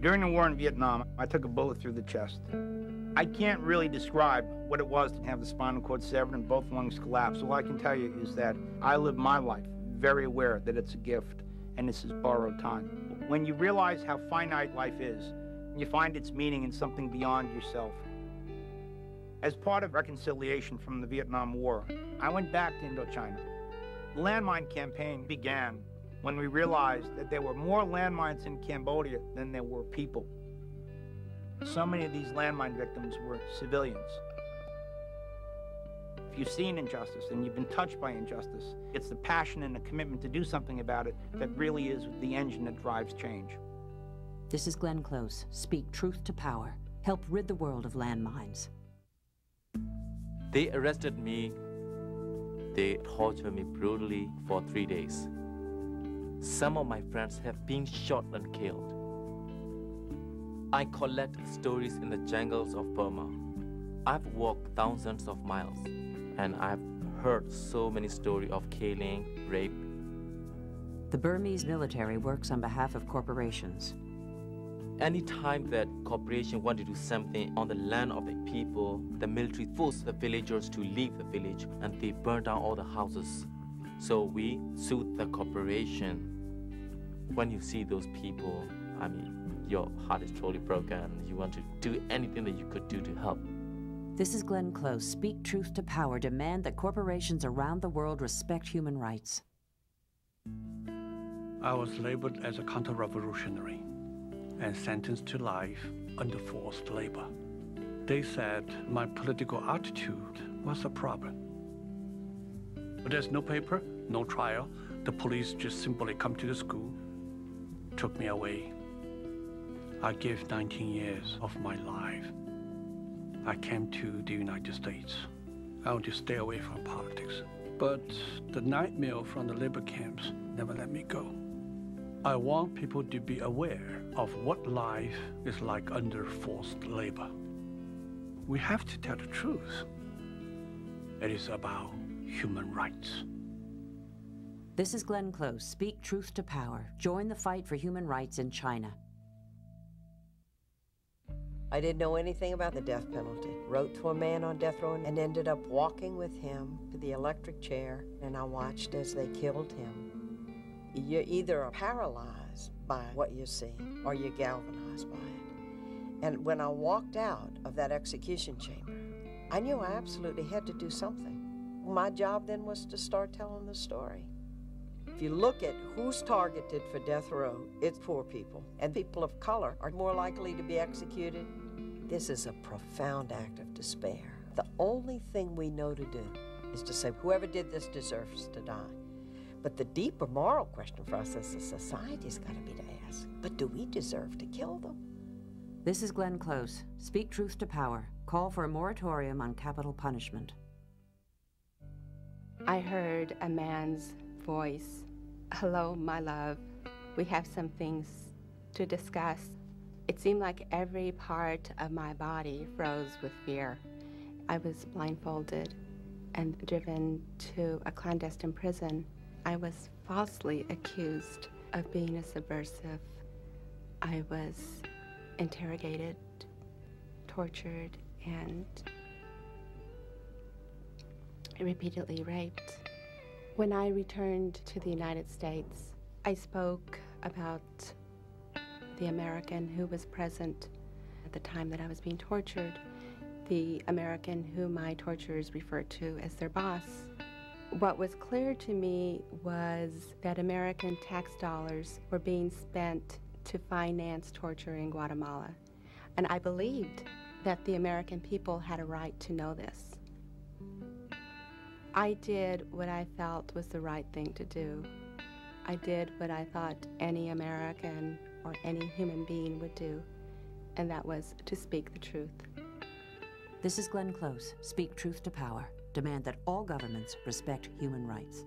During the war in Vietnam, I took a bullet through the chest. I can't really describe what it was to have the spinal cord severed and both lungs collapse. All I can tell you is that I live my life very aware that it's a gift and this is borrowed time. When you realize how finite life is, you find its meaning in something beyond yourself. As part of reconciliation from the Vietnam War, I went back to Indochina. The landmine campaign began when we realized that there were more landmines in Cambodia than there were people. So many of these landmine victims were civilians. If you've seen injustice and you've been touched by injustice, it's the passion and the commitment to do something about it that really is the engine that drives change. This is Glenn Close. Speak truth to power. Help rid the world of landmines. They arrested me. They tortured me brutally for 3 days. Some of my friends have been shot and killed. I collect stories in the jungles of Burma. I've walked thousands of miles, and I've heard so many stories of killing, rape. The Burmese military works on behalf of corporations. Anytime that corporation want to do something on the land of the people, the military force the villagers to leave the village, and they burn down all the houses. So we sued the corporation. When you see those people, I mean, your heart is totally broken. You want to do anything that you could do to help. This is Glenn Close. Speak truth to power. Demand that corporations around the world respect human rights. I was labeled as a counter-revolutionary and sentenced to life under forced labor. They said my political attitude was a problem. But there's no paper, no trial. The police just simply come to the school, took me away. I gave 19 years of my life. I came to the United States. I want to stay away from politics. But the nightmare from the labor camps never let me go. I want people to be aware of what life is like under forced labor. We have to tell the truth. It is about human rights. This is Glenn Close. Speak truth to power. Join the fight for human rights in China. I didn't know anything about the death penalty. Wrote to a man on death row and ended up walking with him to the electric chair, and I watched as they killed him. You either are paralyzed by what you see or you're galvanized by it. And when I walked out of that execution chamber, I knew I absolutely had to do something. My job then was to start telling the story. If you look at who's targeted for death row, it's poor people. And people of color are more likely to be executed. This is a profound act of despair. The only thing we know to do is to say, whoever did this deserves to die. But the deeper moral question for us as a society has got to be to ask, but do we deserve to kill them? This is Glenn Close. Speak truth to power. Call for a moratorium on capital punishment. I heard a man's voice. Hello, my love. We have some things to discuss. It seemed like every part of my body froze with fear. I was blindfolded and driven to a clandestine prison. I was falsely accused of being a subversive. I was interrogated, tortured, and repeatedly raped. When I returned to the United States, I spoke about the American who was present at the time that I was being tortured, the American who my torturers referred to as their boss. What was clear to me was that American tax dollars were being spent to finance torture in Guatemala. And I believed that the American people had a right to know this. I did what I felt was the right thing to do. I did what I thought any American or any human being would do, and that was to speak the truth. This is Glenn Close. Speak truth to power. Demand that all governments respect human rights.